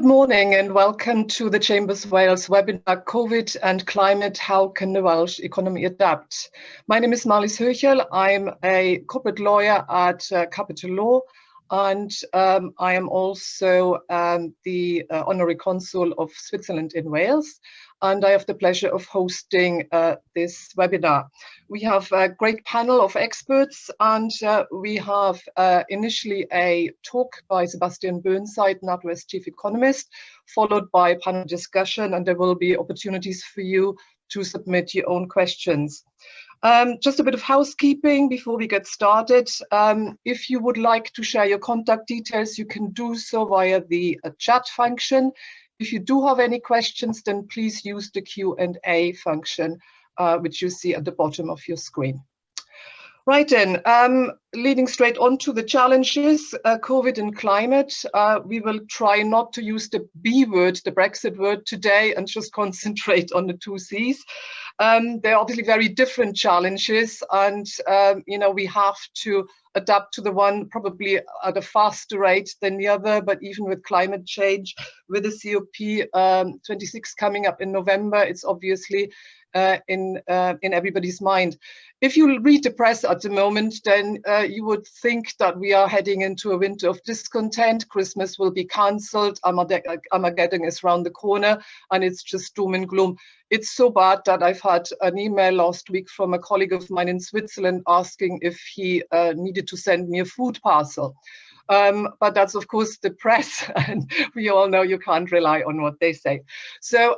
Good morning and welcome to the Chambers Wales webinar, COVID and Climate, How Can the Welsh Economy Adapt? My name is Marlies Hoecherl. I'm a corporate lawyer at Capital Law, and I am also the Honorary Consul of Switzerland in Wales. And I have the pleasure of hosting this webinar. We have a great panel of experts, and we have initially a talk by Sebastian Burnside, NatWest Chief Economist, followed by a panel discussion, and there will be opportunities for you to submit your own questions. Just a bit of housekeeping before we get started. If you would like to share your contact details, you can do so via the chat function. If you do have any questions, then please use the Q&A function, which you see at the bottom of your screen. Right then, leading straight on to the challenges, COVID and climate. We will try not to use the B word, the Brexit word today, and just concentrate on the two Cs. They're obviously very different challenges, and we have to adapt to the one probably at a faster rate than the other. But even with climate change, with the COP26 coming up in November, it's obviously in everybody's mind. If you read the press at the moment, then you would think that we are heading into a winter of discontent. Christmas will be cancelled. Armageddon is around the corner, and it's just doom and gloom. It's so bad that I've had an email last week from a colleague of mine in Switzerland asking if he needed to send me a food parcel. But that's, of course, the press, and we all know you can't rely on what they say. So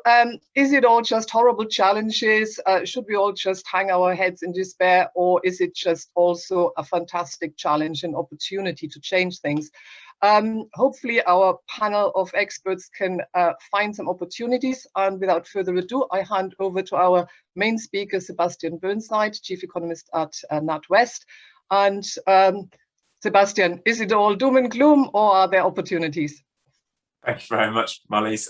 is it all just horrible challenges? Should we all just hang our heads in despair, or is it just also a fantastic challenge and opportunity to change things? Hopefully our panel of experts can find some opportunities, and without further ado, I hand over to our main speaker, Sebastian Burnside, Chief Economist at NatWest. And Sebastian, is it all doom and gloom, or are there opportunities? Thank you very much, Marlies.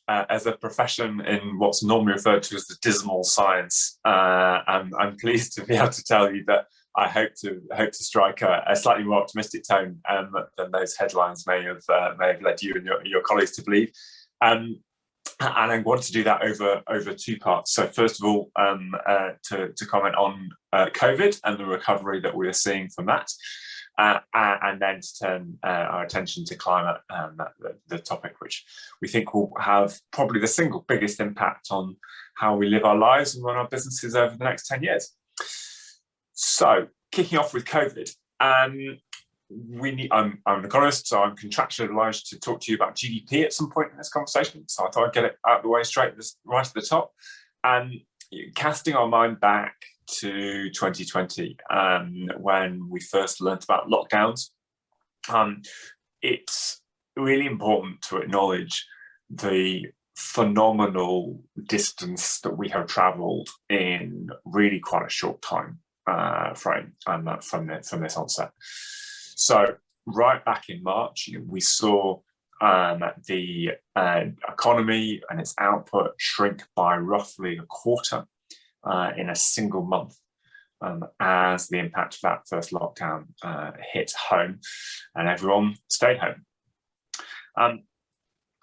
As a profession in what's normally referred to as the dismal science, I'm pleased to be able to tell you that I hope to strike a slightly more optimistic tone than those headlines may have led you and your colleagues to believe. And I want to do that over two parts. So first of all, to comment on COVID and the recovery that we are seeing from that. And then to turn our attention to climate, the topic which we think will have probably the single biggest impact on how we live our lives and run our businesses over the next 10 years. So, kicking off with COVID, I'm an economist, so I'm contractually obliged to talk to you about GDP at some point in this conversation. So I thought I'd get it out of the way right at the top. And casting our mind back to 2020, when we first learned about lockdowns, it's really important to acknowledge the phenomenal distance that we have travelled in really quite a short time frame from this onset. So right back in March, we saw the economy and its output shrink by roughly a quarter in a single month as the impact of that first lockdown hit home and everyone stayed home.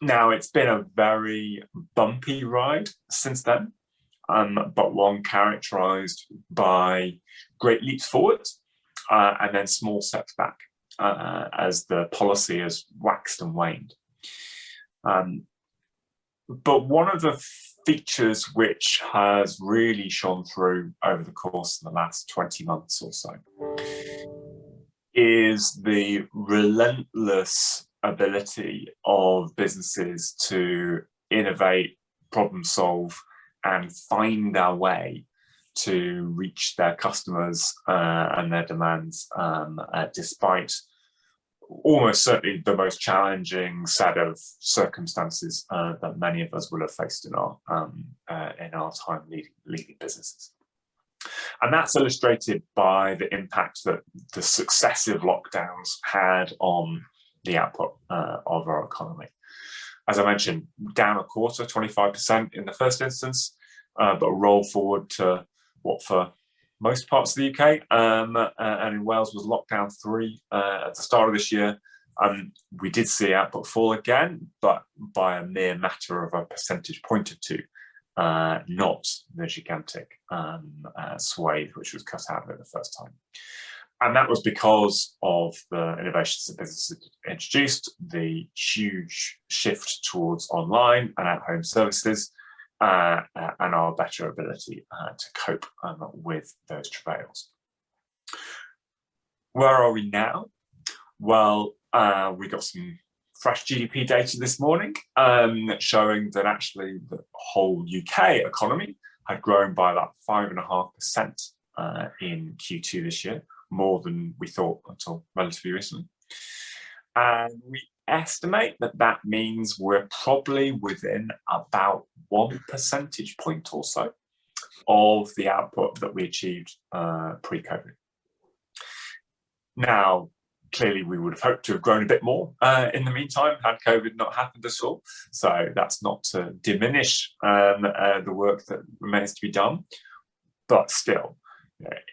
Now, it's been a very bumpy ride since then, but one characterised by great leaps forwards and then small steps back as the policy has waxed and waned. But one of the features which has really shone through over the course of the last 20 months or so is the relentless ability of businesses to innovate, problem solve, and find our way to reach their customers and their demands, despite almost certainly the most challenging set of circumstances that many of us will have faced in our time leading businesses. And that's illustrated by the impact that the successive lockdowns had on the output of our economy. As I mentioned, down a quarter, 25% in the first instance, but roll forward to what for most parts of the UK and in Wales was lockdown 3 at the start of this year, We did see output fall again, but by a mere matter of a percentage point or two, not the gigantic swathe which was cut out of it the first time. And that was because of the innovations that businesses introduced, the huge shift towards online and at-home services, and our better ability to cope with those travails. Where are we now? Well, we got some fresh GDP data this morning showing that actually the whole UK economy had grown by about 5.5% in Q2 this year, more than we thought until relatively recently. And we estimate that that means we're probably within about 1 percentage point or so of the output that we achieved pre-COVID. Now, clearly we would have hoped to have grown a bit more in the meantime had COVID not happened at all. So that's not to diminish the work that remains to be done, but still,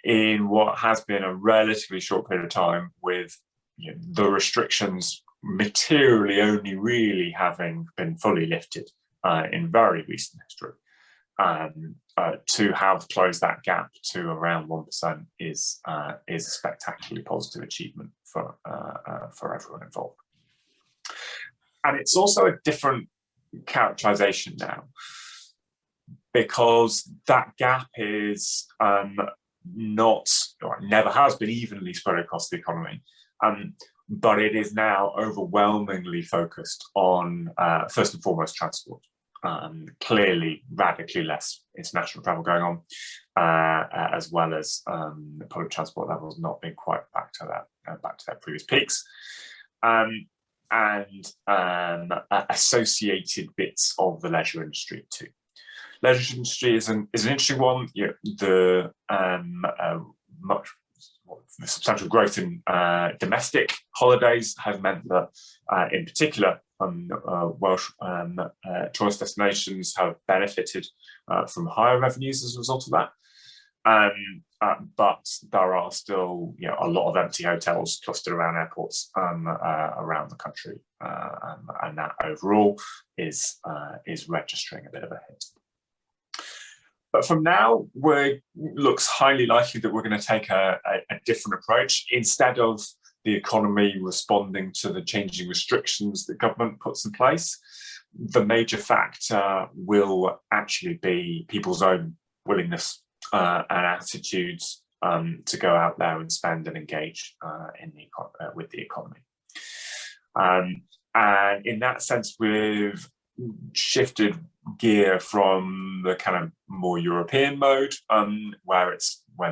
in what has been a relatively short period of time with the restrictions materially only really having been fully lifted in very recent history, to have closed that gap to around 1% is a spectacularly positive achievement for everyone involved. And it's also a different characterization now, because that gap is not, or never has been evenly spread across the economy, but it is now overwhelmingly focused on, first and foremost, transport. Clearly radically less international travel going on, as well as public transport levels not being quite back to their previous peaks, and associated bits of the leisure industry too. Leisure industry is an interesting one. The substantial growth in domestic holidays has meant that, in particular, Welsh tourist destinations have benefited from higher revenues as a result of that. But there are still a lot of empty hotels clustered around airports around the country, and that overall is registering a bit of a hit. But from now, it looks highly likely that we're going to take a different approach. Instead of the economy responding to the changing restrictions that government puts in place, the major factor will actually be people's own willingness and attitudes to go out there and spend and engage with the economy. And in that sense, we've shifted gear from the kind of more European mode, where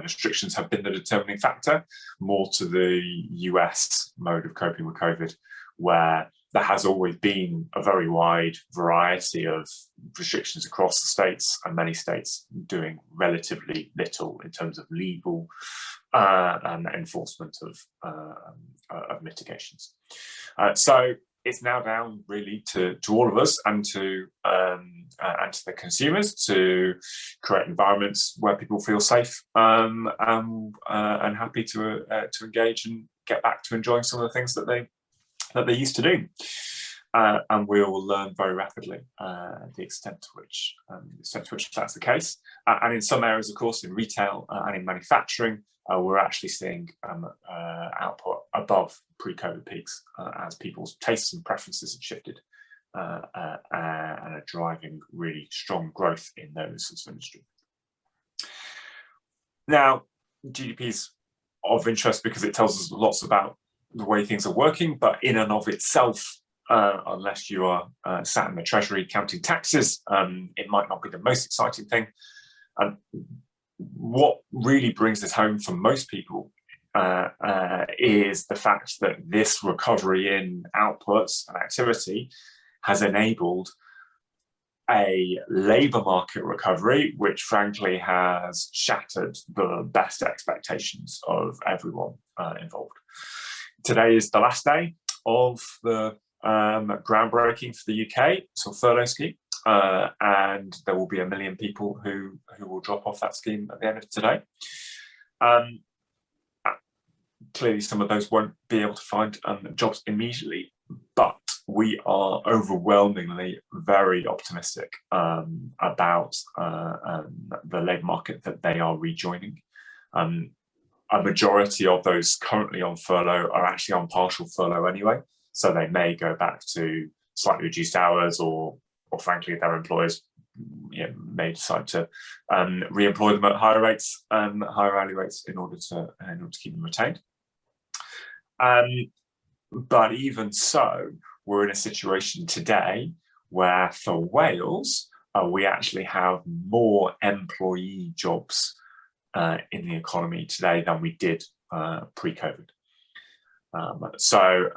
restrictions have been the determining factor, more to the US mode of coping with COVID, where there has always been a very wide variety of restrictions across the states, and many states doing relatively little in terms of legal enforcement of mitigations. So it's now down really to all of us and to the consumers to create environments where people feel safe and happy to engage and get back to enjoying some of the things that they used to do. And we will learn very rapidly the extent to which that's the case. And in some areas, of course, in retail and in manufacturing, we're actually seeing output above pre-COVID peaks as people's tastes and preferences have shifted and are driving really strong growth in those sorts of industries. Now, GDP is of interest because it tells us lots about the way things are working, but in and of itself, unless you are sat in the Treasury counting taxes, it might not be the most exciting thing. What really brings this home for most people is the fact that this recovery in outputs and activity has enabled a labour market recovery, which frankly has shattered the best expectations of everyone involved. Today is the last day of the groundbreaking for the UK, so furlough scheme, and there will be 1 million people who will drop off that scheme at the end of today. clearly some of those won't be able to find jobs immediately, but we are overwhelmingly very optimistic about the labour market that they are rejoining. A majority of those currently on furlough are actually on partial furlough anyway, so they may go back to slightly reduced hours, or frankly, their employers may decide to re-employ them at higher rates, higher hourly rates, in order to keep them retained. But even so, we're in a situation today where for Wales, we actually have more employee jobs in the economy today than we did pre-COVID. So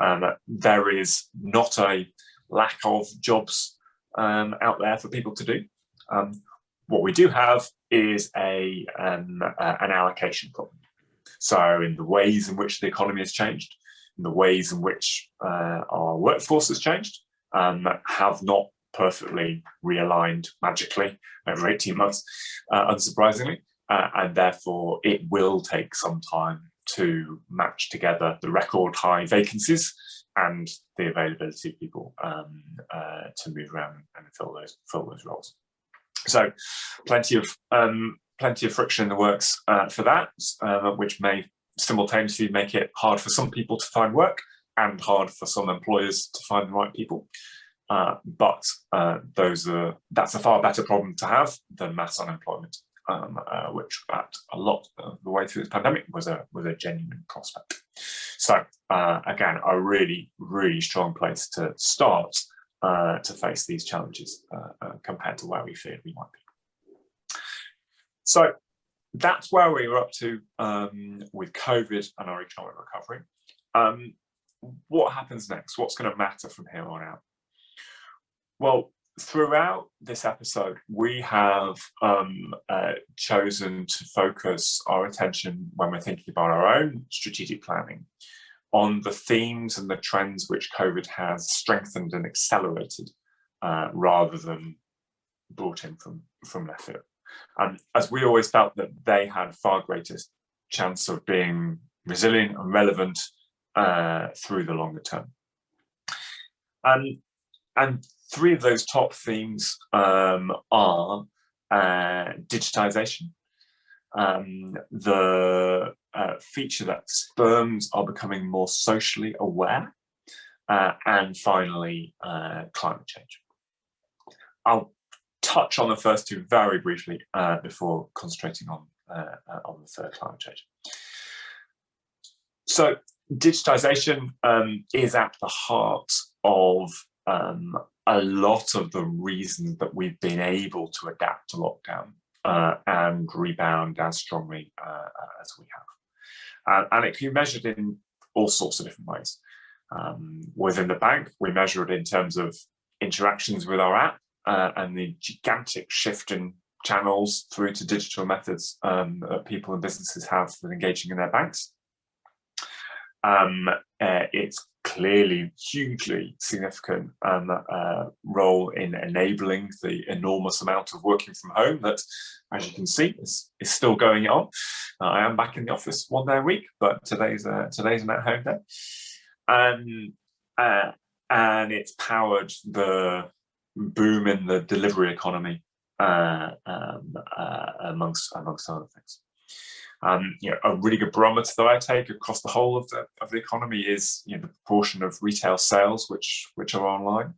there is not a lack of jobs out there for people to do. What we do have is an allocation problem. So in the ways in which the economy has changed, in the ways in which our workforce has changed, have not perfectly realigned magically over 18 months, unsurprisingly. And therefore, it will take some time to match together the record high vacancies and the availability of people to move around and fill those roles. So, plenty of friction in the works for that, which may simultaneously make it hard for some people to find work and hard for some employers to find the right people. But that's a far better problem to have than mass unemployment. Which at a lot of the way through this pandemic was a genuine prospect. So again, a really, really strong place to start to face these challenges compared to where we feared we might be. So that's where we were up to with COVID and our economic recovery. What happens next? What's going to matter from here on out? Well, throughout this episode, we have chosen to focus our attention, when we're thinking about our own strategic planning, on the themes and the trends which COVID has strengthened and accelerated, rather than brought in from left field. As we always felt that they had far greater chance of being resilient and relevant through the longer term. And three of those top themes are digitization, the feature that firms are becoming more socially aware, and finally, climate change. I'll touch on the first two very briefly before concentrating on the third, climate change. So digitization is at the heart of a lot of the reasons that we've been able to adapt to lockdown and rebound as strongly as we have. And it can be measured in all sorts of different ways. Within the bank, we measure it in terms of interactions with our app and the gigantic shift in channels through to digital methods that people and businesses have with engaging in their banks. It's clearly hugely significant role in enabling the enormous amount of working from home that, as you can see, is still going on. I am back in the office one day a week, but today's an at-home day, and it's powered the boom in the delivery economy, amongst other things. A really good barometer that I take across the whole of the economy is the proportion of retail sales which are online,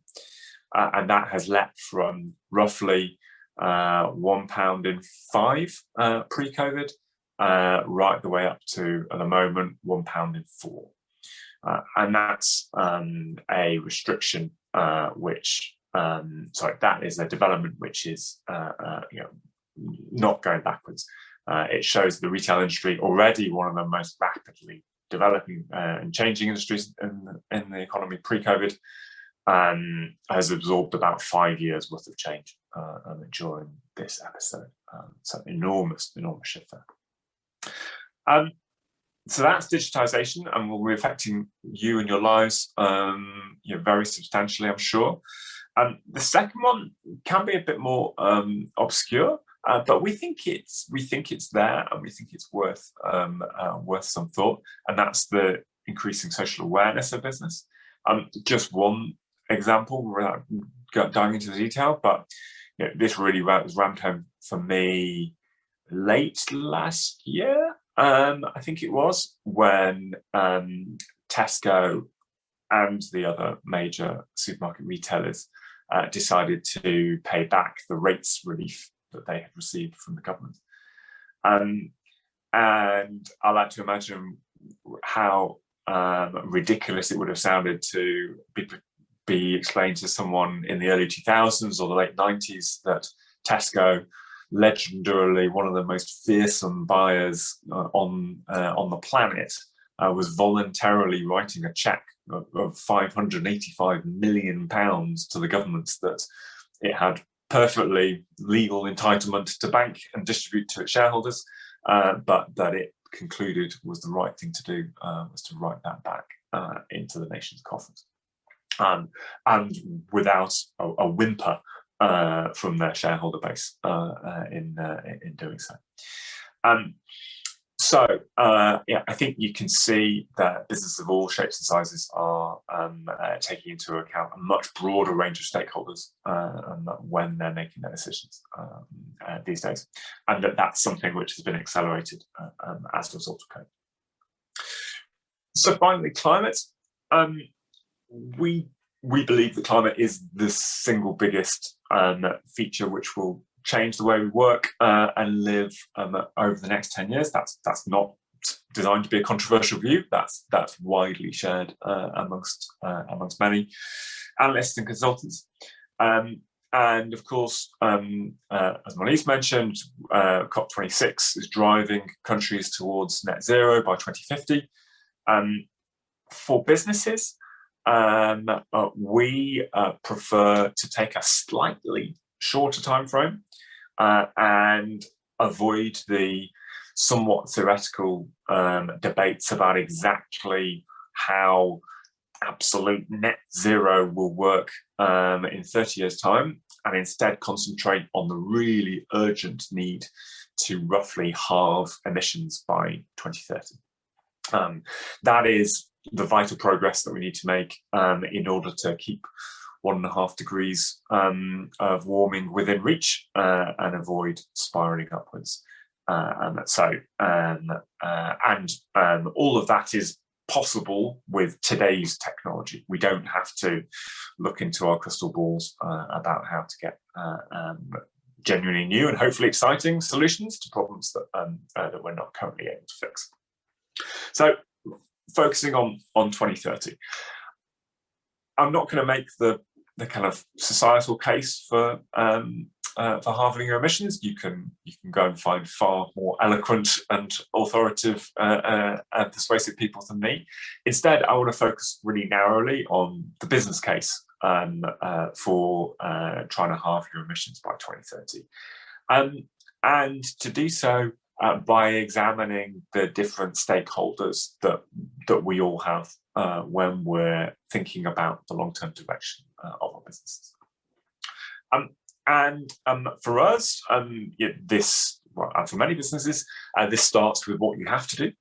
and that has leapt from roughly £1 in 5 pre-COVID, right the way up to, at the moment, £1 in 4, and that's a restriction that is a development which is not going backwards. It shows the retail industry, already one of the most rapidly developing and changing industries in the economy pre-COVID, has absorbed about 5 years worth of change during this episode. So enormous shift there. So that's digitization, and will be affecting you and your lives very substantially, I'm sure. The second one can be a bit more obscure, but we think it's there, and we think it's worth some thought, and that's the increasing social awareness of business. Just one example, without diving into the detail, but this really was rammed home for me late last year. I think it was when Tesco and the other major supermarket retailers decided to pay back the rates relief that they had received from the government. And I like to imagine how ridiculous it would have sounded to be explained to someone in the early 2000s or the late 90s that Tesco, legendarily one of the most fearsome buyers on the planet, was voluntarily writing a cheque of £585 million to the government that it had perfectly legal entitlement to bank and distribute to its shareholders, but that it concluded was the right thing to do, was to write that back into the nation's coffers, and without a whimper from their shareholder base in doing so. Yeah, I think you can see that businesses of all shapes and sizes are taking into account a much broader range of stakeholders when they're making their decisions these days, and that's something which has been accelerated as a result of COVID. So finally, climate. We believe that climate is the single biggest feature which will change the way we work and live over the next 10 years. That's not designed to be a controversial view. That's widely shared amongst many analysts and consultants. And of course, as Marlies mentioned, COP26 is driving countries towards net zero by 2050. For businesses, we prefer to take a slightly shorter time frame and avoid the somewhat theoretical debates about exactly how absolute net zero will work in 30 years' time, and instead concentrate on the really urgent need to roughly halve emissions by 2030. That is the vital progress that we need to make in order to keep 1.5 degrees of warming within reach and avoid spiraling upwards. And all of that is possible with today's technology. We don't have to look into our crystal balls about how to get genuinely new and hopefully exciting solutions to problems that we're not currently able to fix. So, focusing on 2030, I'm not going to make the kind of societal case for halving your emissions. You can go and find far more eloquent and authoritative and persuasive people than me. Instead, I want to focus really narrowly on the business case for trying to halve your emissions by 2030, and to do so by examining the different stakeholders that we all have when we're thinking about the long-term direction of our businesses. For us, for many businesses, this starts with what you have to do.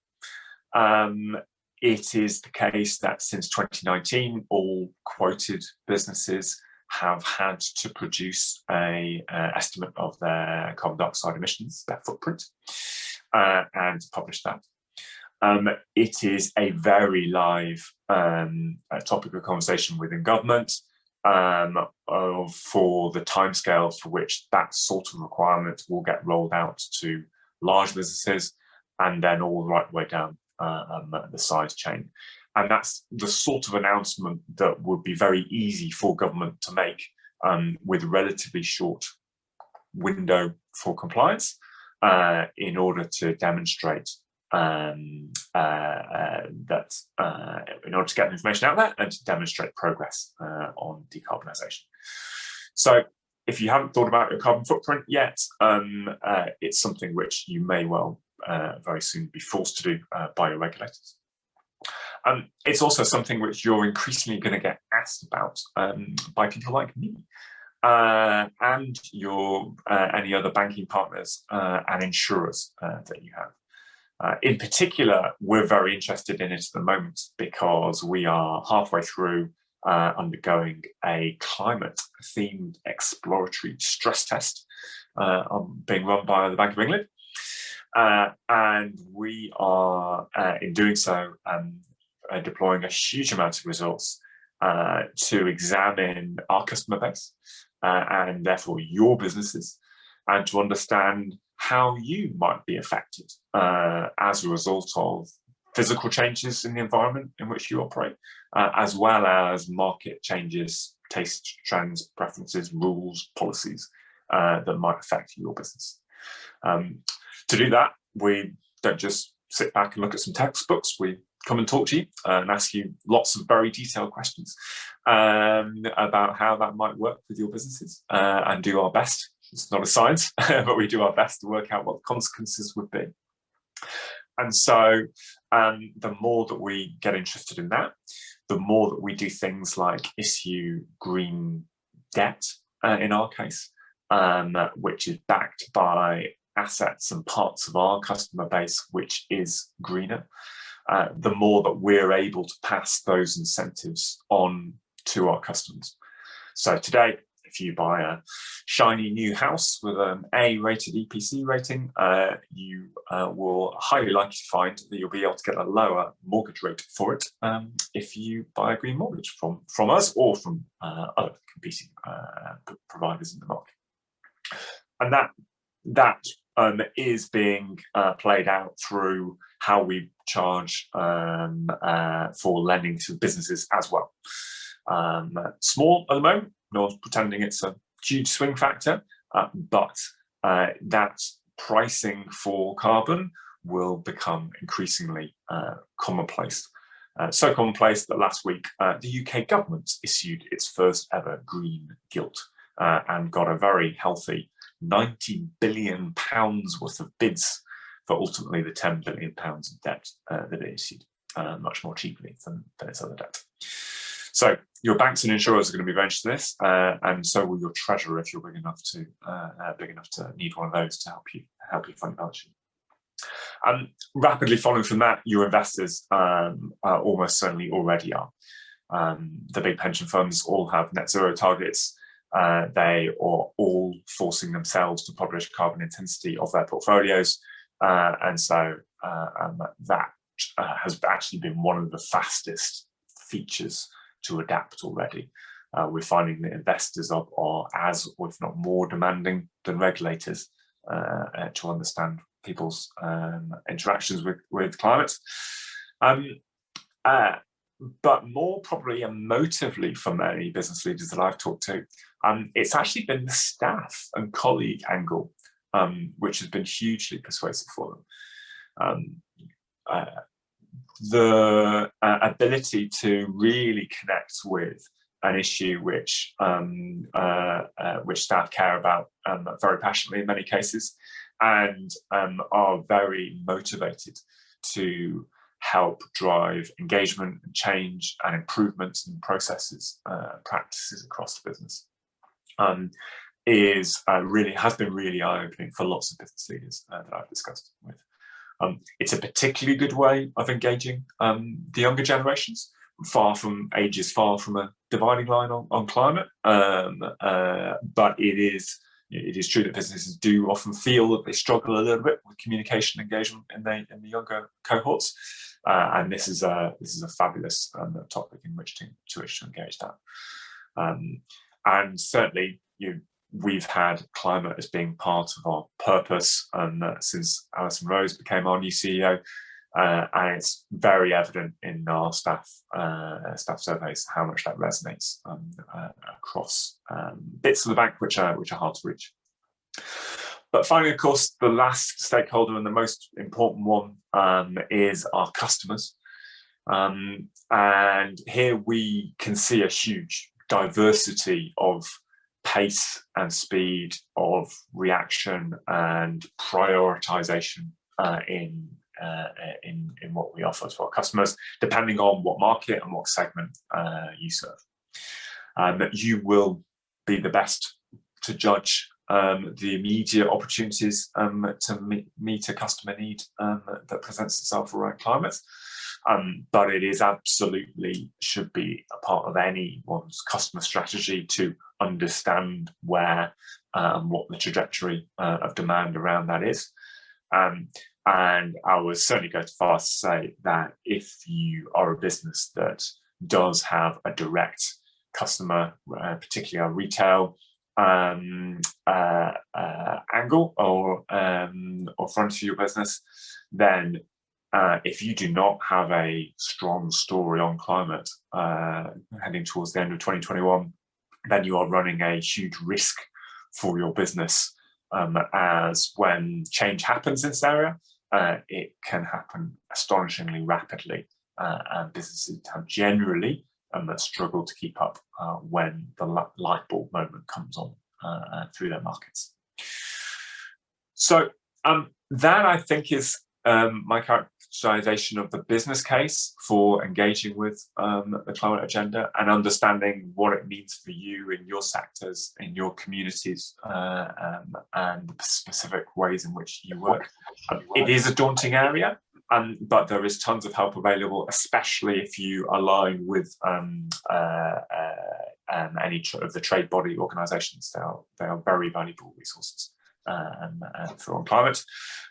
It is the case that since 2019, all quoted businesses have had to produce an estimate of their carbon dioxide emissions, their footprint, and publish that. It is a very live topic of conversation within government for the timescale for which that sort of requirement will get rolled out to large businesses and then all the right way down the size chain. And that's the sort of announcement that would be very easy for government to make with a relatively short window for compliance in order to demonstrate that in order to get the information out there and to demonstrate progress on decarbonisation. So if you haven't thought about your carbon footprint yet, it's something which you may well very soon be forced to do by your regulators. It's also something which you're increasingly going to get asked about by people like me. and your any other banking partners and insurers that you have. In particular, we're very interested in it at the moment because we are halfway through undergoing a climate-themed exploratory stress test being run by the Bank of England. And we are, in doing so, deploying a huge amount of resource to examine our customer base and therefore your businesses, and to understand how you might be affected as a result of physical changes in the environment in which you operate, as well as market changes, taste, trends, preferences, rules, policies that might affect your business. To do that, we don't just sit back and look at some textbooks. We come and talk to you and ask you lots of very detailed questions about how that might work with your businesses, and do our best. It's not a science, but we do our best to work out what the consequences would be. And so the more that we get interested in that, the more that we do things like issue green debt, in our case, which is backed by assets and parts of our customer base which is greener, the more that we're able to pass those incentives on to our customers. So today, if you buy a shiny new house with an A-rated EPC rating, you will highly likely to find that you'll be able to get a lower mortgage rate for it if you buy a green mortgage from us or from other competing providers in the market. And that is being played out through how we charge for lending to businesses as well. Small at the moment, not pretending it's a huge swing factor, but that pricing for carbon will become increasingly commonplace. So commonplace that last week the UK government issued its first ever green gilt and got a very healthy £90 billion worth of bids for ultimately the £10 billion of debt that it issued, much more cheaply than its other debt. So your banks and insurers are going to be very interested in this, and so will your treasurer if you're big enough to need one of those to help you fund your balance sheet. Rapidly following from that, your investors almost certainly already are. The big pension funds all have net zero targets. They are all forcing themselves to publish carbon intensity of their portfolios, and so that has actually been one of the fastest features to adapt already. We're finding that investors are as, or if not more, demanding than regulators to understand people's interactions with climate. But more probably emotively for many business leaders that I've talked to, it's actually been the staff and colleague angle which has been hugely persuasive for them. The ability to really connect with an issue which staff care about very passionately in many cases, and are very motivated to help drive engagement and change and improvements in processes, practices across the business, has been really eye-opening for lots of business leaders that I've discussed with. It's a particularly good way of engaging the younger generations, far from a dividing line on climate, but it is true that businesses do often feel that they struggle a little bit with communication engagement in the younger cohorts, and this is a fabulous topic in which to engage that. And certainly, we've had climate as being part of our purpose since Alison Rose became our new CEO, and it's very evident in our staff surveys how much that resonates across bits of the bank which are hard to reach. But finally, of course, the last stakeholder and the most important one is our customers. And here we can see a huge diversity of pace and speed of reaction and prioritization in what we offer to our customers, depending on what market and what segment you serve. You will be the best to judge the immediate opportunities to meet a customer need that presents itself around climate. But it is absolutely should be a part of anyone's customer strategy to understand where what the trajectory of demand around that is. And I would certainly go too far to say that if you are a business that does have a direct customer, particularly a retail angle or front of your business, then if you do not have a strong story on climate heading towards the end of 2021, then you are running a huge risk for your business, as when change happens in this area, it can happen astonishingly rapidly, and businesses have generally struggle to keep up when the light bulb moment comes on through their markets. So that, I think, is my characterization of the business case for engaging with the climate agenda and understanding what it means for you in your sectors, in your communities, and the specific ways in which you work. It is a daunting area, but there is tons of help available, especially if you align with any of the trade body organisations. They are very valuable resources for on climate.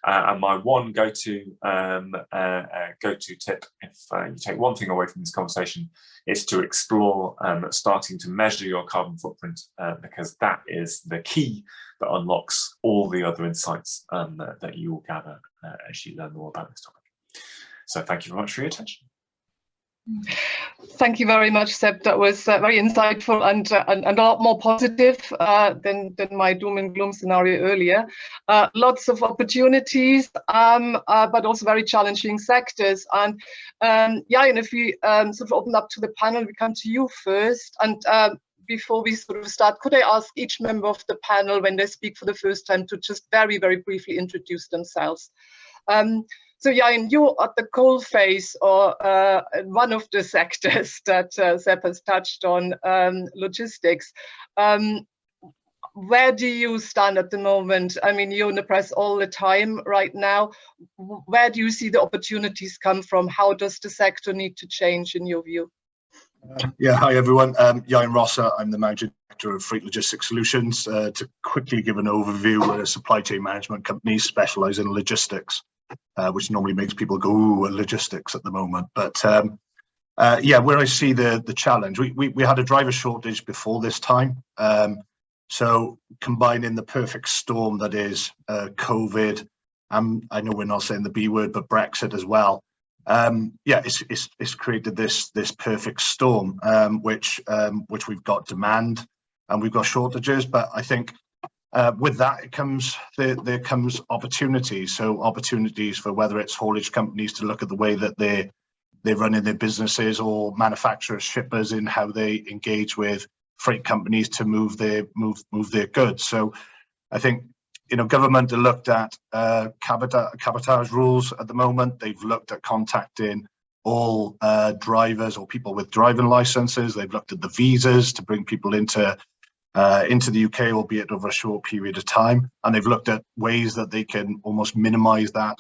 And my one go-to tip, if you take one thing away from this conversation, is to explore starting to measure your carbon footprint, because that is the key that unlocks all the other insights that you will gather as you learn more about this topic. So thank you very much for your attention. Thank you very much, Seb. That was very insightful and a lot more positive than my doom and gloom scenario earlier. Lots of opportunities, but also very challenging sectors. And Ieuan, if we sort of open up to the panel, we come to you first. And before we sort of start, could I ask each member of the panel, when they speak for the first time, to just very, very briefly introduce themselves? So Ieuan, you're at the coalface, or one of the sectors that Seb has touched on, logistics. Where do you stand at the moment? I mean, you're in the press all the time right now. Where do you see the opportunities come from? How does the sector need to change in your view? Yeah, hi everyone. Ieuan Rosser, I'm the Managing Director of Freight Logistics Solutions. To quickly give an overview, we're a supply chain management company specialised in logistics, which normally makes people go, ooh, logistics at the moment. But yeah, where I see the challenge, we had a driver shortage before this time. So combining the perfect storm that is COVID, I know we're not saying the B word, but Brexit as well. Yeah, it's created this perfect storm, which we've got demand and we've got shortages. But I think with that there comes opportunities. So opportunities for whether it's haulage companies to look at the way that they're running their businesses, or manufacturers, shippers, in how they engage with freight companies to move their goods. So I think, you know, government have looked at cabotage rules at the moment. They've looked at contacting all drivers or people with driving licenses. They've looked at the visas to bring people into the UK, albeit over a short period of time. And they've looked at ways that they can almost minimise that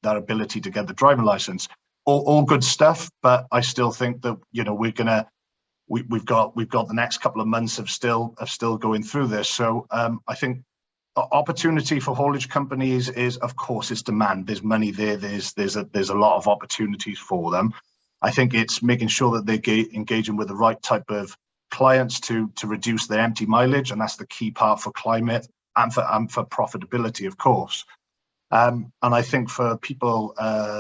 ability to get the driving license. All good stuff, but I still think that, you know, we've got the next couple of months of still going through this. So I think opportunity for haulage companies is, of course, it's demand. There's money there. There's a lot of opportunities for them. I think it's making sure that they're engaging with the right type of clients to reduce their empty mileage, and that's the key part for climate and for profitability, of course. And I think for people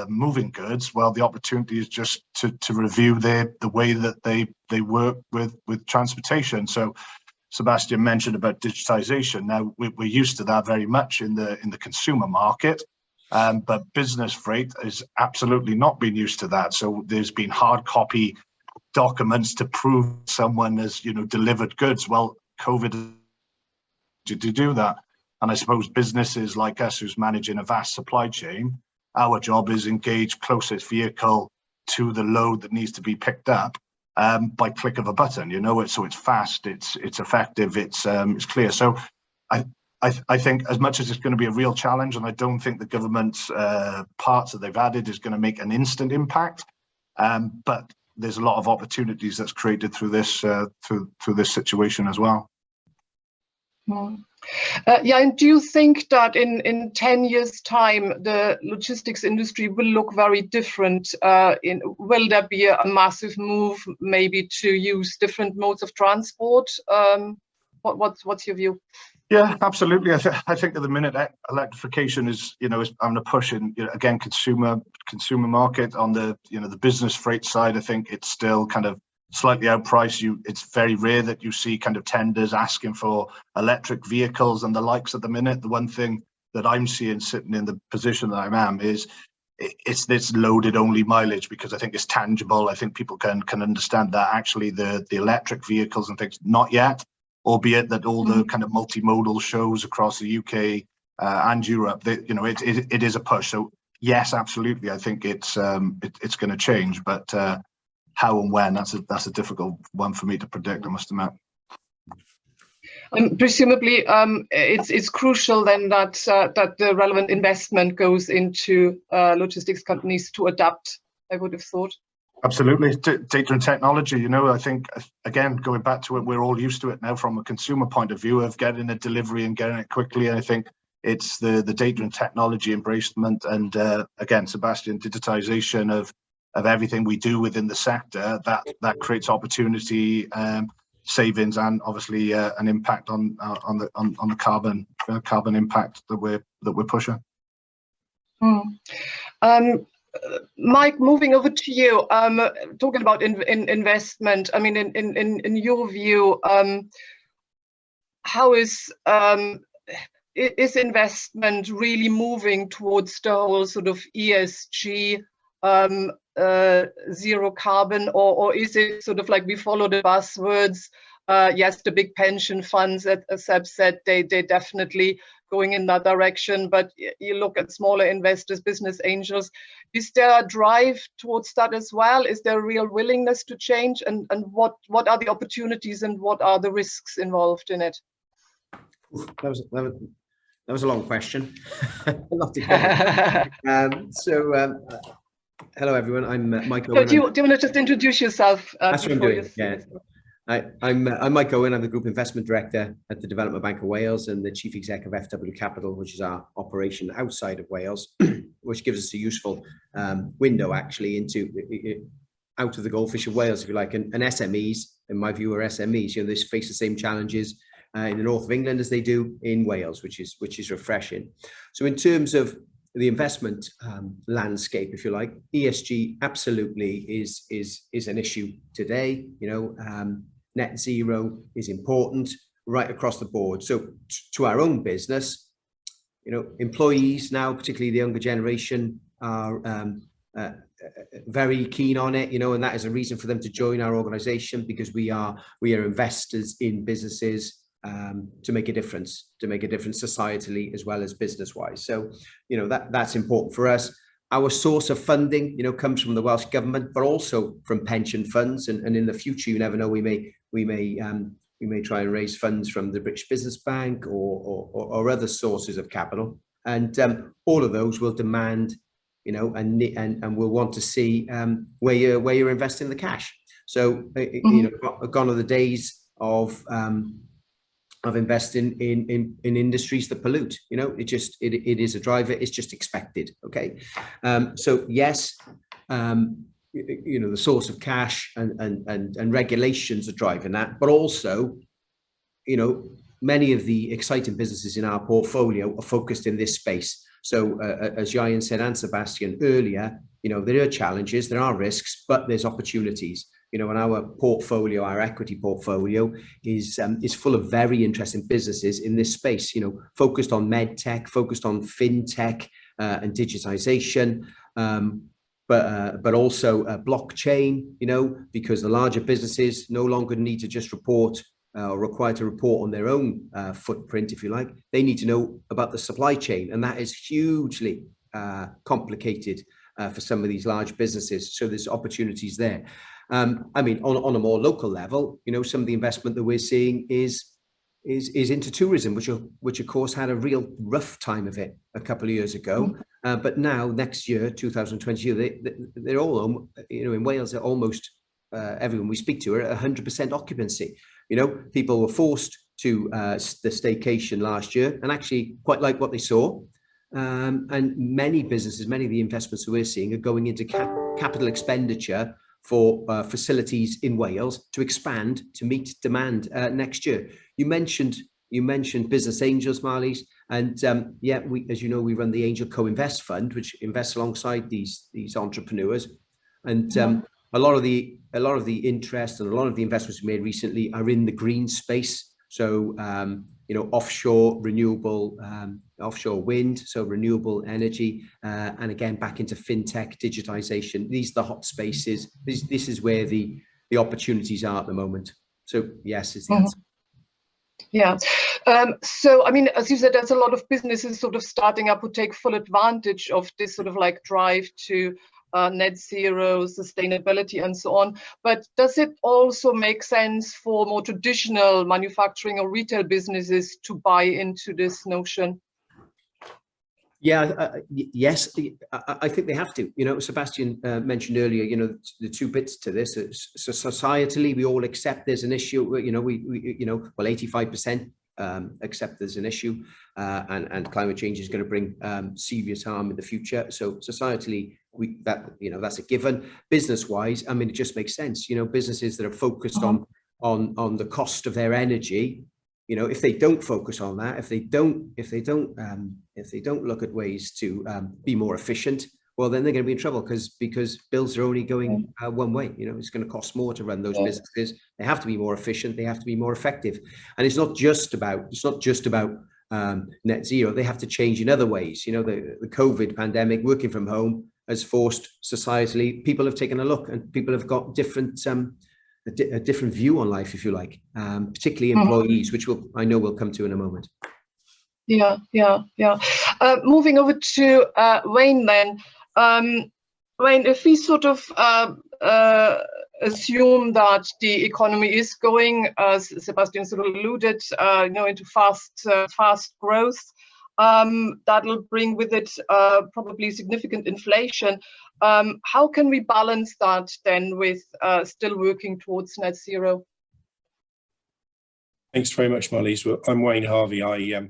moving goods, well, the opportunity is just to review the way that they work with transportation. So Sebastian mentioned about digitisation. Now we're used to that very much in the consumer market, but business freight has absolutely not been used to that. So there's been hard copy documents to prove someone has, you know, delivered goods. Well, COVID to do that. And I suppose businesses like us, who's managing a vast supply chain, our job is engage closest vehicle to the load that needs to be picked up, by click of a button. So it's fast, it's effective, it's clear. So I think as much as it's going to be a real challenge, and I don't think the government's parts that they've added is going to make an instant impact, but there's a lot of opportunities that's created through this through this situation as well. Yeah, and do you think that in 10 years' time, the logistics industry will look very different? Will there be a massive move maybe to use different modes of transport? What's your view? Yeah, absolutely. I think at the minute electrification is having a push in, again, consumer market. On the the business freight side, I think it's still kind of slightly outpriced. It's very rare that you see kind of tenders asking for electric vehicles and the likes at the minute. The one thing that I'm seeing sitting in the position that I am is it's this loaded only mileage, because I think it's tangible. I think people can understand that actually the electric vehicles and things, not yet, albeit that all the kind of multimodal shows across the UK and Europe, it is a push. So yes, absolutely, I think it's going to change, but how and when, that's a difficult one for me to predict, I must admit. Presumably, it's crucial then that the relevant investment goes into logistics companies to adapt, I would have thought. Absolutely. Data and technology, I think, again, going back to it, we're all used to it now from a consumer point of view of getting a delivery and getting it quickly. And I think it's the data and technology embracement and, again, Sebastian, digitisation of everything we do within the sector that creates opportunity, savings, and obviously an impact on the carbon impact that we're pushing. Mike, moving over to you, talking about investment. I mean, in your view, how is investment really moving towards the whole sort of ESG, zero carbon, or is it sort of like we follow the buzzwords? Yes, the big pension funds, as Seb said, they definitely going in that direction, but you look at smaller investors, business angels. Is there a drive towards that as well? Is there a real willingness to change? And what are the opportunities and what are the risks involved in it? That was a long question. A lot to cover. Hello everyone. I'm Mike Owen. Do you want to just introduce yourself? That's what I'm doing. Yeah. I'm Mike Owen. I'm the Group Investment Director at the Development Bank of Wales and the Chief Exec of FW Capital, which is our operation outside of Wales, which gives us a useful window actually into out of the goldfish of Wales, if you like. And SMEs, in my view, are SMEs. They face the same challenges in the north of England as they do in Wales, which is refreshing. So in terms of the investment landscape, if you like, ESG absolutely is an issue today. Net zero is important right across the board. So to our own business, employees now, particularly the younger generation, are very keen on it, and that is a reason for them to join our organization, because we are investors in businesses to make a difference societally as well as business wise. So that's important for us. Our source of funding comes from the Welsh government, but also from pension funds, and in the future, you never know, we may try and raise funds from the British Business Bank or other sources of capital, and all of those will demand and we'll want to see where you're investing the cash. So gone are the days of investing in industries that pollute. It is a driver. It's just expected. Okay, so yes, the source of cash and regulations are driving that, but also, many of the exciting businesses in our portfolio are focused in this space. So as Ieuan said and Sebastian earlier, there are challenges, there are risks, but there's opportunities. And our portfolio, our equity portfolio, is full of very interesting businesses in this space. Focused on med tech, focused on fintech and digitization, but also blockchain. Because the larger businesses no longer need to just report or required to report on their own footprint, if you like. They need to know about the supply chain, and that is hugely complicated for some of these large businesses. So there's opportunities there. I mean, on a more local level, some of the investment that we're seeing is into tourism, which of course had a real rough time of it a couple of years ago. But now, next year, 2022, they're all, in Wales, they're almost everyone we speak to are at 100% occupancy. People were forced to the staycation last year and actually quite like what they saw. And many businesses, many of the investments that we're seeing are going into capital expenditure for facilities in Wales to expand to meet demand next year. You mentioned business angels, Marlies, and we, as you know, we run the Angel Co-Invest Fund, which invests alongside these entrepreneurs, and a lot of the interest and a lot of the investments we made recently are in the green space. So offshore renewable, offshore wind, so renewable energy, and again back into fintech, digitization. These are the hot spaces. This is where the opportunities are at the moment. So yes, is the answer. Yeah. So, I mean, as you said, there's a lot of businesses sort of starting up who take full advantage of this sort of like drive to net zero, sustainability, and so on. But does it also make sense for more traditional manufacturing or retail businesses to buy into this notion? Yeah, yes, I think they have to. Sebastian mentioned earlier, the two bits to this. So societally, we all accept there's an issue. Well, 85% accept there's an issue, and climate change is going to bring serious harm in the future. So societally, that's a given. Business-wise, I mean, it just makes sense. Businesses that are focused on the cost of their energy. If they don't focus on that, if they don't look at ways to be more efficient, well, then they're going to be in trouble because bills are only going one way. It's going to cost more to run those businesses. They have to be more efficient. They have to be more effective. And it's not just about net zero. They have to change in other ways. The COVID pandemic, working from home, has forced societally. People have taken a look, and people have got a different view on life, if you like, particularly employees, which I know we'll come to in a moment. Yeah. Moving over to Wayne then. Wayne, if we sort of assume that the economy is going, as Sebastian sort of alluded, into fast growth, that'll bring with it probably significant inflation. How can we balance that then with still working towards net zero? Thanks very much, Marlies. Well, I'm Wayne Harvey. I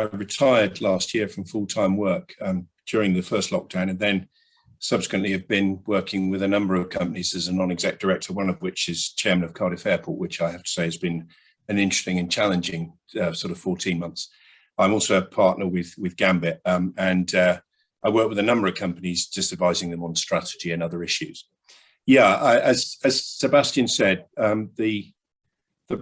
retired last year from full-time work during the first lockdown, and then subsequently have been working with a number of companies as a non-exec director, one of which is chairman of Cardiff Airport, which I have to say has been an interesting and challenging sort of 14 months. I'm also a partner with Gambit, and I work with a number of companies, just advising them on strategy and other issues. Yeah, as Sebastian said, the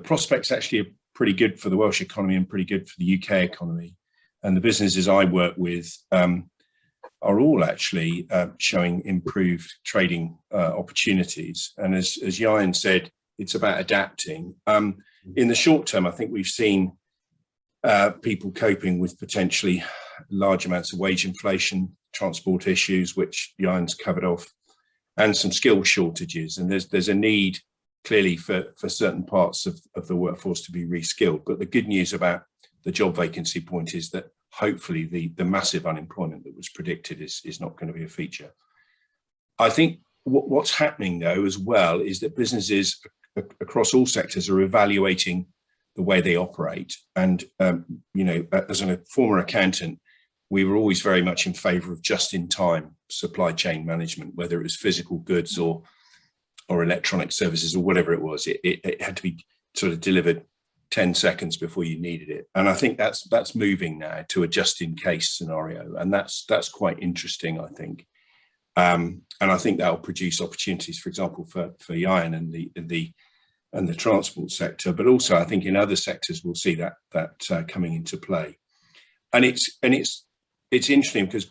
prospects actually are pretty good for the Welsh economy and pretty good for the UK economy. And the businesses I work with are all actually showing improved trading opportunities. And as Ieuan said, it's about adapting. In the short term, I think we've seen people coping with potentially large amounts of wage inflation, transport issues, which Ieuan's covered off, and some skill shortages. And there's a need clearly for certain parts of the workforce to be reskilled. But the good news about the job vacancy point is that hopefully the massive unemployment that was predicted is not going to be a feature. I think what's happening though as well is that businesses across all sectors are evaluating the way they operate. And, as a former accountant, we were always very much in favour of just-in-time supply chain management, whether it was physical goods or electronic services or whatever it was. It had to be sort of delivered 10 seconds before you needed it. And I think that's moving now to a just-in-case scenario. And that's quite interesting, I think. And I think that will produce opportunities, for example, for Ieuan and the transport sector, but also I think in other sectors we'll see that coming into play. And it's interesting because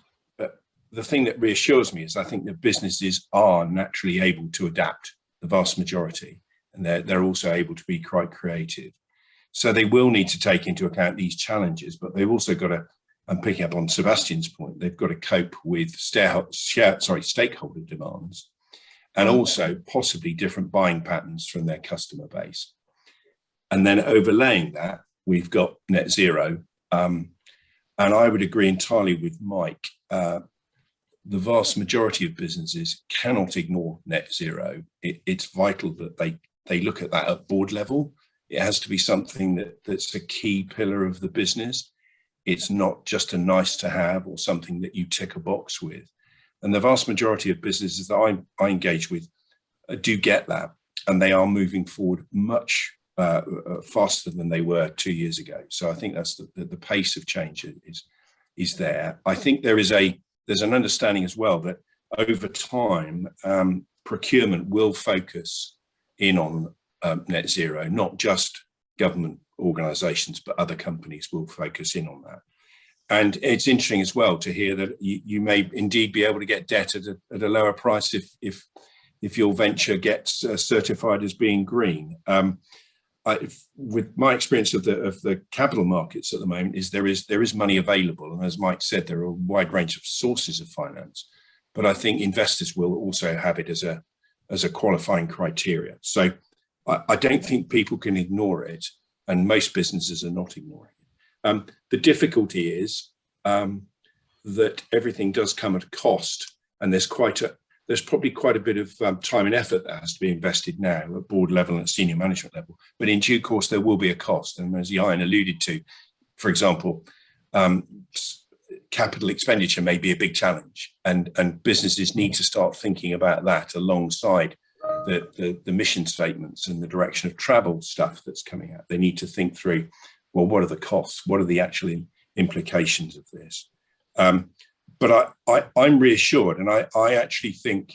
the thing that reassures me is I think that businesses are naturally able to adapt, the vast majority, and they're also able to be quite creative. So they will need to take into account these challenges, but they've also got to, I'm picking up on Sebastian's point, they've got to cope with stakeholder demands. and also possibly different buying patterns from their customer base. And then overlaying that, we've got net zero. And I would agree entirely with Mike. The vast majority of businesses cannot ignore net zero. It's vital that they look at that at board level. It has to be something that's a key pillar of the business. It's not just a nice to have or something that you tick a box with. And the vast majority of businesses that I engage with do get that, and they are moving forward much faster than they were 2 years ago. So I think that's the pace of change is there. I think there's an understanding as well that over time, procurement will focus in on net zero, not just government organisations, but other companies will focus in on that. And it's interesting as well to hear that you may indeed be able to get debt at a lower price if your venture gets certified as being green. With my experience of the capital markets at the moment, is there is money available, and as Mike said, there are a wide range of sources of finance. But I think investors will also have it as a qualifying criteria. So I don't think people can ignore it, and most businesses are not ignoring it. The difficulty is that everything does come at a cost, and there's probably quite a bit of time and effort that has to be invested now at board level and at senior management level. But in due course, there will be a cost. And as Ieuan alluded to, for example, capital expenditure may be a big challenge, and businesses need to start thinking about that alongside the mission statements and the direction of travel stuff that's coming out. They need to think through, well, what are the costs? What are the actual implications of this? But I'm reassured, and I actually think,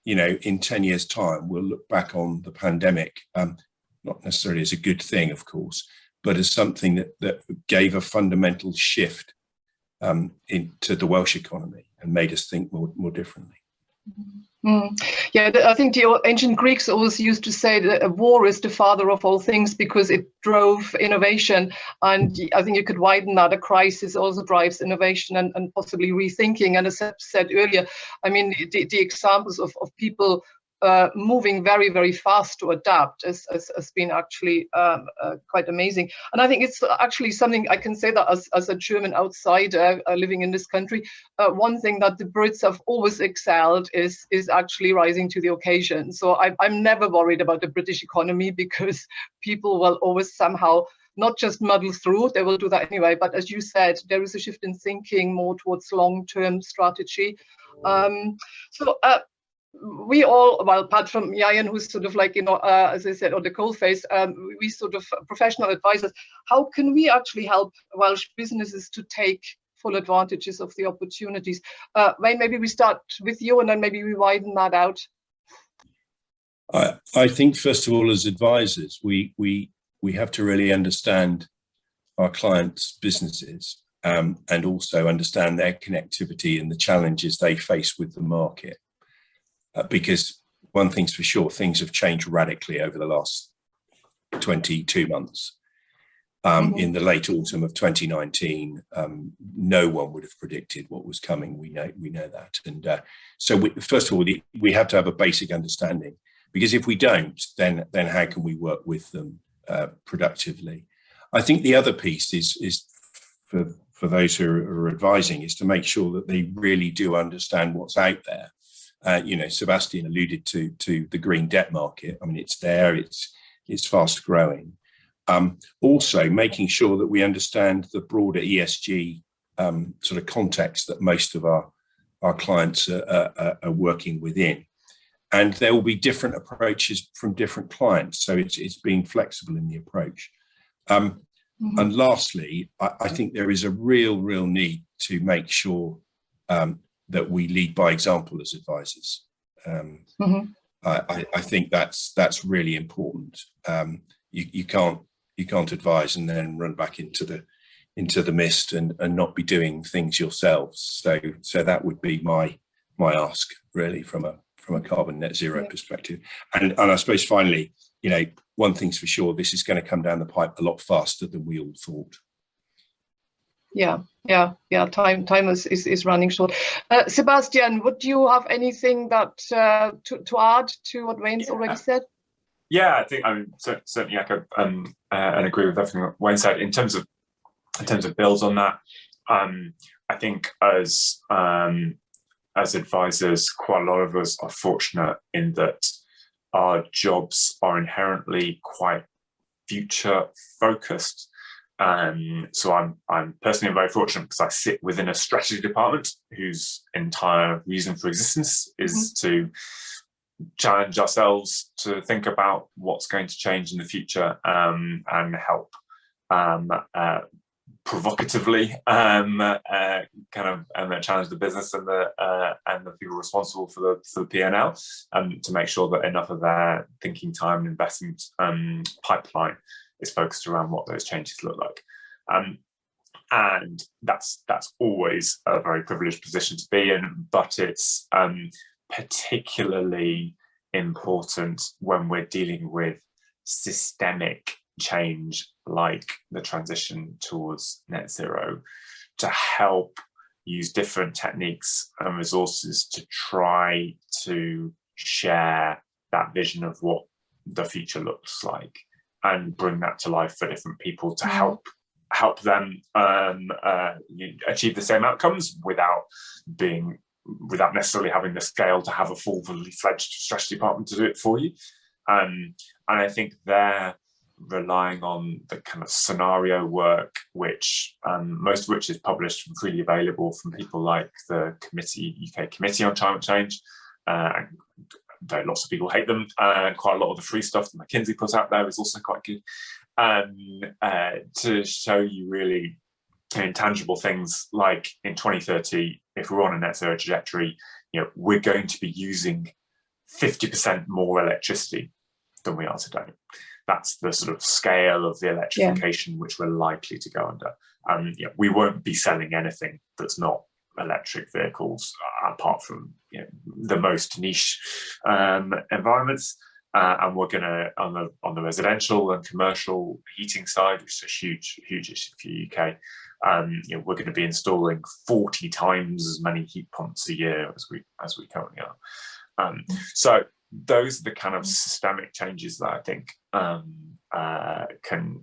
in 10 years' time, we'll look back on the pandemic, not necessarily as a good thing, of course, but as something that gave a fundamental shift into the Welsh economy and made us think more differently. Yeah, I think the ancient Greeks always used to say that war is the father of all things because it drove innovation. And I think you could widen that. A crisis also drives innovation and possibly rethinking. And as I said earlier, I mean, the examples of people moving very, very fast to adapt has been actually quite amazing. And I think it's actually something I can say that as a German outsider living in this country, one thing that the Brits have always excelled is actually rising to the occasion. So I'm never worried about the British economy because people will always somehow not just muddle through, they will do that anyway. But as you said, there is a shift in thinking more towards long-term strategy. We all, well, apart from Ieuan, who's sort of like, as I said, on the coalface, we sort of professional advisors. How can we actually help Welsh businesses to take full advantages of the opportunities? Wayne, maybe we start with you and then maybe we widen that out. I think, first of all, as advisors, we have to really understand our clients' businesses and also understand their connectivity and the challenges they face with the market. Because one thing's for sure, things have changed radically over the last 22 months. In the late autumn of 2019, no one would have predicted what was coming. We know that. And first of all, we have to have a basic understanding, because if we don't, then how can we work with them productively? I think the other piece is for those who are advising, is to make sure that they really do understand what's out there. Sebastian alluded to the green debt market. I mean, it's there, it's fast growing. Also making sure that we understand the broader ESG sort of context that most of our clients are working within. And there will be different approaches from different clients. So it's being flexible in the approach. And lastly, I think there is a real need to make sure that we lead by example as advisors. I think that's really important. You can't advise and then run back into the mist and not be doing things yourselves. So that would be my ask, really, from a carbon net zero perspective. And I suppose finally, one thing's for sure, this is going to come down the pipe a lot faster than we all thought. Yeah. Time is running short. Sebastian, would you have anything that to add to what Wayne's already said? Yeah, I think certainly echo and agree with everything that Wayne said in terms of builds on that. I think as advisors, quite a lot of us are fortunate in that our jobs are inherently quite future focused. So I'm personally very fortunate because I sit within a strategy department whose entire reason for existence is to challenge ourselves to think about what's going to change in the future and help provocatively challenge the business and the people responsible for the P&L to make sure that enough of their thinking time and investment pipeline is focused around what those changes look like. And that's always a very privileged position to be in, but it's particularly important when we're dealing with systemic change like the transition towards net zero, to help use different techniques and resources to try to share that vision of what the future looks like and bring that to life for different people to help them achieve the same outcomes without necessarily having the scale to have a fully fledged strategy department to do it for you. And I think they're relying on the kind of scenario work, which most of which is published and freely available from people like the UK Committee on Climate Change. Though lots of people hate them, quite a lot of the free stuff that McKinsey puts out there is also quite good, to show you really intangible things like in 2030, if we're on a net zero trajectory, we're going to be using 50% more electricity than we are today. That's the sort of scale of the electrification which we're likely to go under. We won't be selling anything that's not electric vehicles, apart from the most niche environments. And we're going to, on the residential and commercial heating side, which is a huge issue for the UK, we're going to be installing 40 times as many heat pumps a year as we currently are. So those are the kind of systemic changes that I think can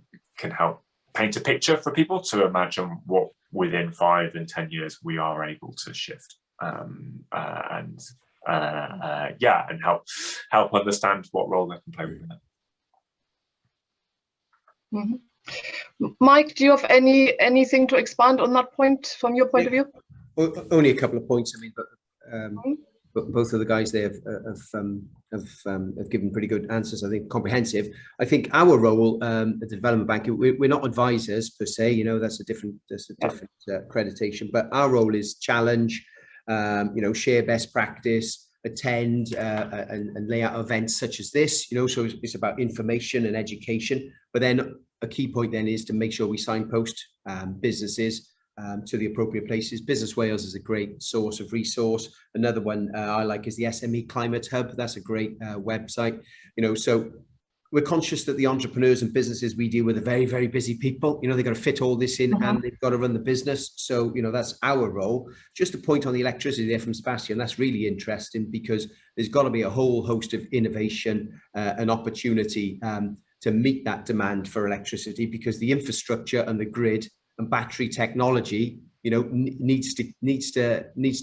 help paint a picture for people to imagine what within 5 and 10 years we are able to shift and help understand what role they can play within it. Mike, do you have anything to expand on that point from your point of view? Only a couple of points. I mean, but both of the guys there have given pretty good answers. I think comprehensive. I think our role at the development bank, we're not advisors per se. That's a different accreditation. But our role is challenge, share best practice, attend and lay out events such as this. So it's about information and education. But then a key point then is to make sure we signpost businesses to the appropriate places. Business Wales is a great source of resource. Another one I like is the SME Climate Hub. That's a great website. So we're conscious that the entrepreneurs and businesses we deal with are very, very busy people. They've got to fit all this in and they've got to run the business. So, that's our role. Just a point on the electricity there from Sebastian, that's really interesting because there's got to be a whole host of innovation and opportunity to meet that demand for electricity, because the infrastructure and the grid and battery technology, needs to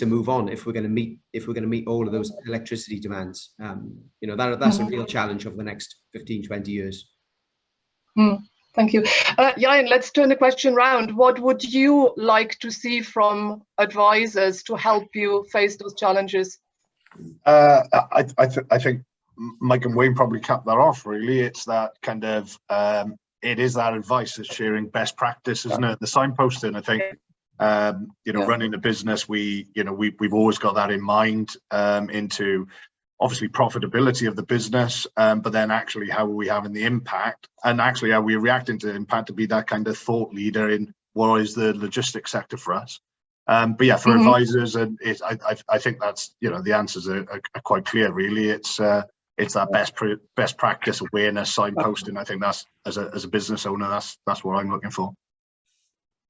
move on if we're going to meet all of those electricity demands. That's a real challenge over the next 15, 20 years. Thank you. Ieuan, let's turn the question round. What would you like to see from advisors to help you face those challenges? I think Mike and Wayne probably capped that off, really. It's that kind of it is that advice that's sharing best practice, isn't it? The signposting, I think, running a business, we've always got that in mind, into obviously profitability of the business, but then actually how are we having the impact, and actually how we're reacting to the impact, to be that kind of thought leader in what is the logistics sector for us. But yeah, for advisors, and I think that's, the answers are quite clear, really. It's that best practice awareness, signposting. I think that's, as a business owner, that's what I'm looking for.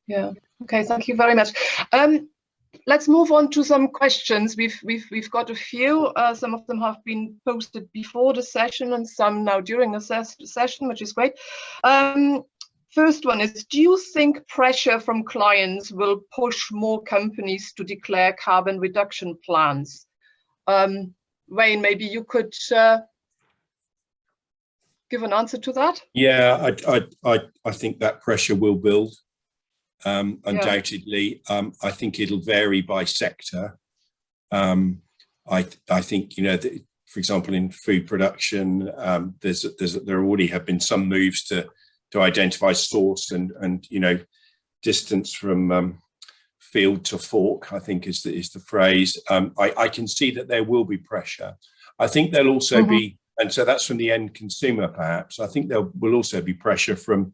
Yeah. Okay. Thank you very much. Let's move on to some questions. We've got a few. Some of them have been posted before the session, and some now during the session, which is great. First one is: do you think pressure from clients will push more companies to declare carbon reduction plans? Wayne, maybe you could give an answer to that. Yeah, I think that pressure will build. Undoubtedly, I think it'll vary by sector. I think, you know, for example, in food production, there already have been some moves to identify source and you know, distance from field to fork, I think is the phrase. I can see that there will be pressure. I think there'll also be, and so that's from the end consumer perhaps. I think there will also be pressure from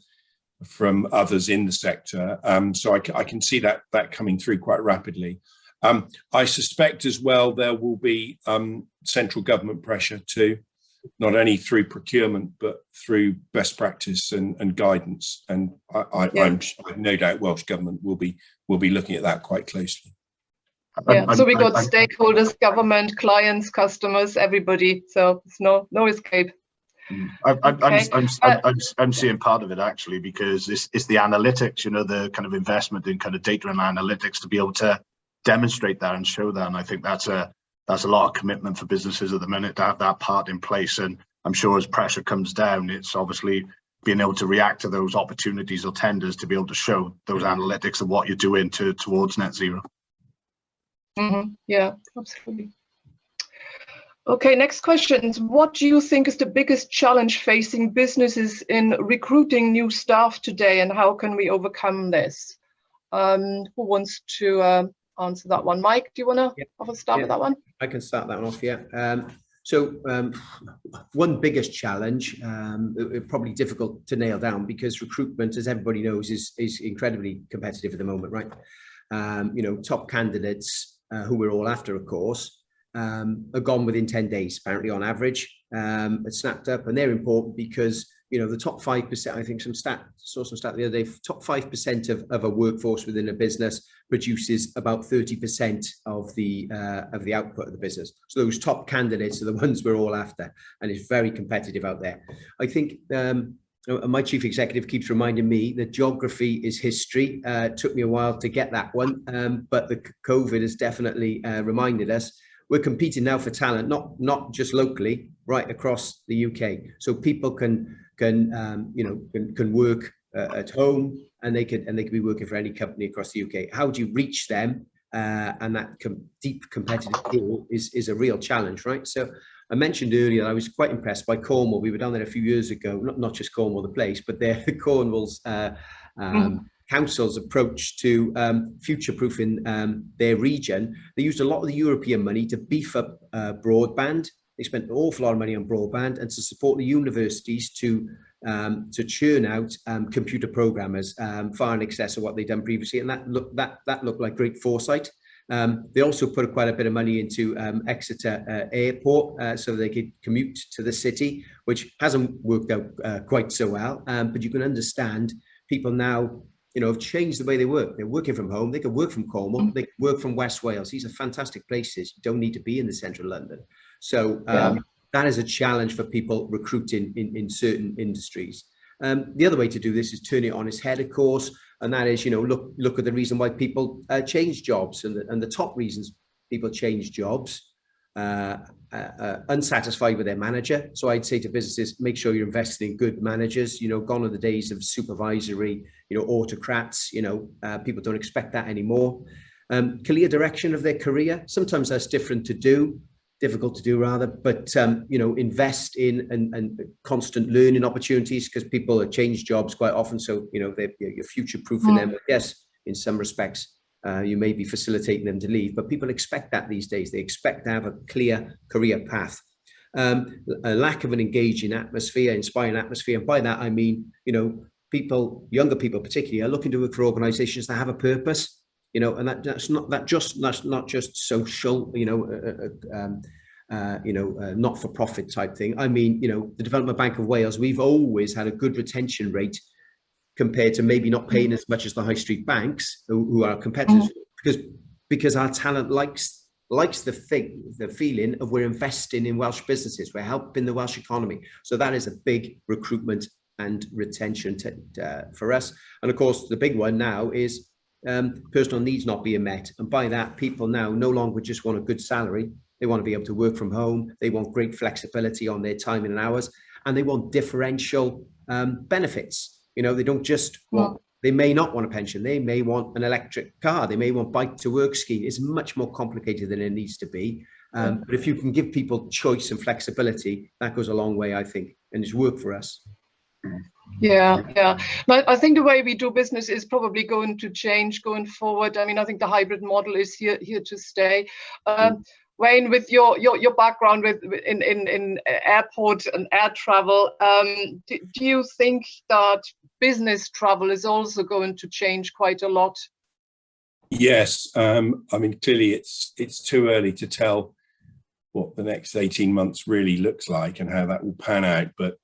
others in the sector. So I can see that coming through quite rapidly. I suspect as well there will be central government pressure too, not only through procurement but through best practice and guidance. And I'm no doubt Welsh government will be looking at that quite closely. Yeah. So we got stakeholders, government, clients, customers, everybody. So it's no escape. I'm seeing part of it actually, because it's the analytics, you know, the kind of investment in kind of data and analytics to be able to demonstrate that and show that. And I think that's a lot of commitment for businesses at the minute to have that part in place. And I'm sure as pressure comes down, it's obviously being able to react to those opportunities or tenders to be able to show those analytics of what you're doing towards net zero. Yeah, absolutely. Okay, next question. What do you think is the biggest challenge facing businesses in recruiting new staff today, and how can we overcome this? Who wants to answer that one? Mike, do you want to have a start with that one? I can start that one off, yeah. So one biggest challenge, probably difficult to nail down, because recruitment, as everybody knows, is incredibly competitive at the moment, right? You know, top candidates who we're all after, of course, are gone within 10 days, apparently on average. It's snapped up, and they're important because, you know, the top 5%, I think saw some stat the other day, top 5% of a workforce within a business produces about 30% of the output of the business. So those top candidates are the ones we're all after, and it's very competitive out there. I think my chief executive keeps reminding me that geography is history. It took me a while to get that one, but the COVID has definitely reminded us. We're competing now for talent, not just locally, right across the UK. So people can work at home, and they can be working for any company across the UK. How do you reach them? And that deep competitive pool is a real challenge, right? So I mentioned earlier, I was quite impressed by Cornwall. We were down there a few years ago, not just Cornwall, the place, but the Cornwall's council's approach to future-proofing their region. They used a lot of the European money to beef up broadband. They spent an awful lot of money on broadband, and to support the universities to churn out computer programmers far in excess of what they'd done previously, and that looked like great foresight. They also put quite a bit of money into Exeter Airport so they could commute to the city, which hasn't worked out quite so well. But you can understand people now, you know, have changed the way they work. They're working from home. They can work from Cornwall. They can work from West Wales. These are fantastic places. You don't need to be in the central London. So that is a challenge for people recruiting in certain industries. The other way to do this is turn it on its head, of course, and that is, you know, look at the reason why people change jobs, and the top reasons people change jobs, unsatisfied with their manager. So I'd say to businesses, make sure you're investing in good managers. You know, gone are the days of supervisory, you know, autocrats. You know, people don't expect that anymore. Clear direction of their career. Sometimes that's difficult to do rather, but you know, invest in and constant learning opportunities, because people change jobs quite often. So, you know, you're future-proofing them. Yes, in some respects, you may be facilitating them to leave, but people expect that these days. They expect to have a clear career path. A lack of an engaging atmosphere, inspiring atmosphere, and by that I mean, you know, people, younger people particularly, are looking to work for organisations that have a purpose. You know, and that's not just social, you know, not-for-profit type thing. I mean, you know, the Development Bank of Wales, we've always had a good retention rate compared to maybe not paying as much as the high street banks who are competitors, because our talent likes the feeling of we're investing in Welsh businesses, we're helping the Welsh economy. So that is a big recruitment and retention for us. And of course, the big one now is personal needs not being met. And by that, people now no longer just want a good salary. They want to be able to work from home. They want great flexibility on their time and hours, and they want differential benefits. You know, they don't just want, they may not want a pension. They may want an electric car. They may want bike to work scheme. It's much more complicated than it needs to be. But if you can give people choice and flexibility, that goes a long way, I think, and it's worked for us. Yeah. But I think the way we do business is probably going to change going forward. I mean, I think the hybrid model is here to stay. Wayne, with your background in airport and air travel, do you think that business travel is also going to change quite a lot? Yes, I mean, clearly it's too early to tell what the next 18 months really looks like and how that will pan out. But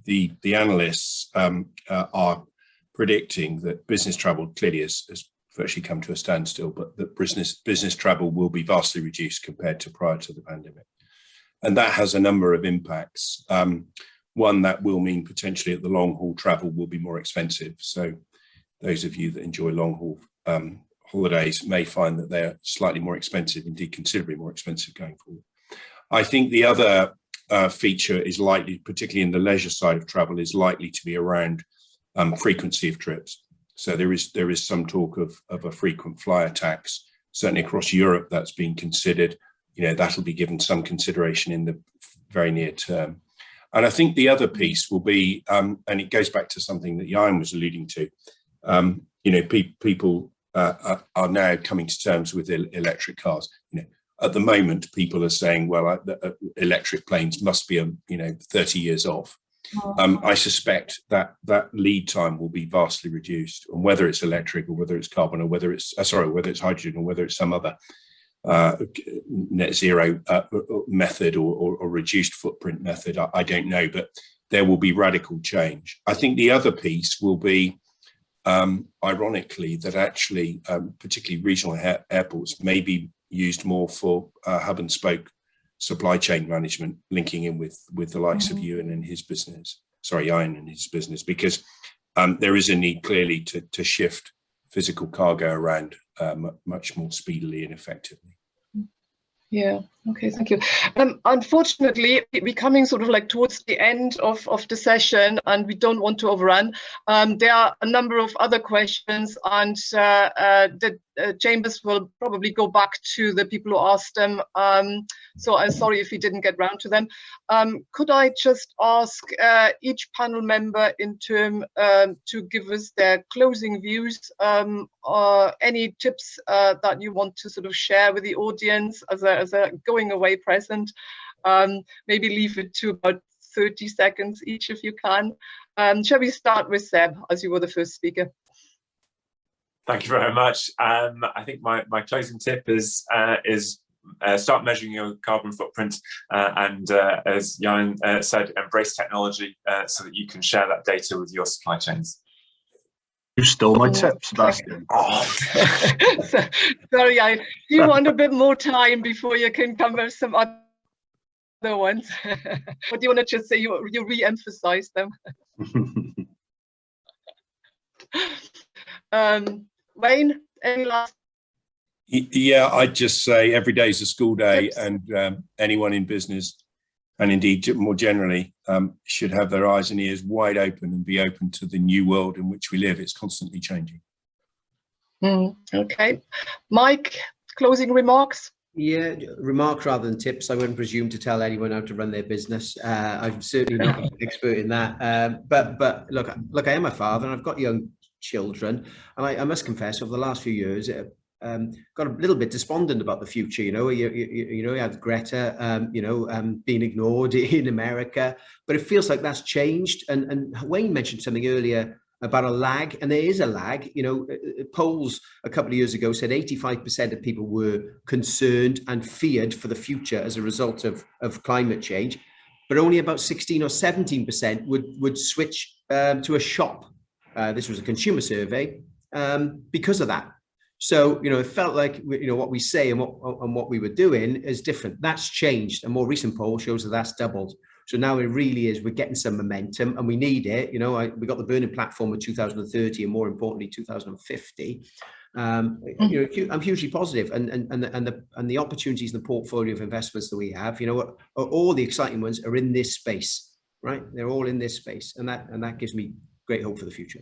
the analysts are predicting that business travel clearly has virtually come to a standstill, but that business travel will be vastly reduced compared to prior to the pandemic. And that has a number of impacts. One, that will mean potentially that the long haul travel will be more expensive. So those of you that enjoy long haul holidays may find that they're slightly more expensive, indeed considerably more expensive going forward. I think the other feature is likely, particularly in the leisure side of travel, is likely to be around frequency of trips. So there is some talk of a frequent flyer tax, certainly across Europe. That's being considered. You know, that'll be given some consideration in the very near term. And I think the other piece will be, and it goes back to something that Ieuan was alluding to. You know, people are now coming to terms with electric cars. You know, at the moment, people are saying, well, electric planes must be 30 years off. I suspect that lead time will be vastly reduced, and whether it's electric or whether it's carbon or whether it's whether it's hydrogen or whether it's some other net zero method or reduced footprint method, I don't know, but there will be radical change. I think the other piece will be, ironically, that actually, particularly regional airports may be used more for hub and spoke supply chain management, linking in with the likes of Ieuan and his business, Ieuan and his business, because there is a need clearly to shift physical cargo around much more speedily and effectively. Yeah. Okay. Thank you. Unfortunately, we're coming sort of like towards the end of the session, and we don't want to overrun. There are a number of other questions, and the chambers will probably go back to the people who asked them. So I'm sorry if we didn't get round to them. Could I just ask each panel member in turn to give us their closing views, or any tips that you want to sort of share with the audience as a going away present? Maybe leave it to about 30 seconds each if you can. Shall we start with Seb, as you were the first speaker? Thank you very much. I think my closing tip is start measuring your carbon footprint, and as Ieuan said, embrace technology so that you can share that data with your supply chains. You stole my tip, Sebastian. Oh. Sorry, you want a bit more time before you can come with some other ones. What do you want to just say? You re-emphasize them. Wayne, any last? Yeah, I'd just say every day is a school day, and anyone in business, and indeed more generally, should have their eyes and ears wide open and be open to the new world in which we live. It's constantly changing. Okay. Mike, closing remarks? Yeah, remarks rather than tips. I wouldn't presume to tell anyone how to run their business. I'm certainly not an expert in that. But look, I am a father and I've got young children, and I must confess, over the last few years, got a little bit despondent about the future. You had Greta, being ignored in America, but it feels like that's changed. And Wayne mentioned something earlier about a lag, and there is a lag. Polls a couple of years ago said 85% of people were concerned and feared for the future as a result of climate change, but only about 16 or 17% would switch to a shop This was a consumer survey because of that. So, it felt like, what we say and what we were doing is different. That's changed. A more recent poll shows that that's doubled. So now it really is, we're getting some momentum and we need it. We got the burning platform of 2030 and more importantly, 2050. I'm hugely positive, and the opportunities in the portfolio of investments that we have, all the exciting ones are in this space, right? They're all in this space, and that gives me great hope for the future.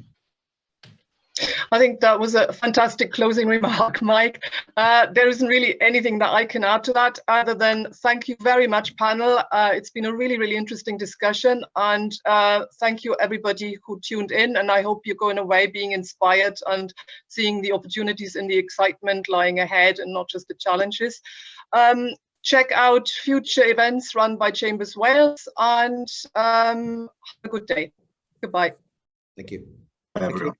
I think that was a fantastic closing remark, Mike. There isn't really anything that I can add to that other than thank you very much, panel. It's been a really, really interesting discussion, and thank you everybody who tuned in, and I hope you're going away being inspired and seeing the opportunities and the excitement lying ahead and not just the challenges. Check out future events run by Chambers Wales, and have a good day. Goodbye. Thank you. Bye, everyone.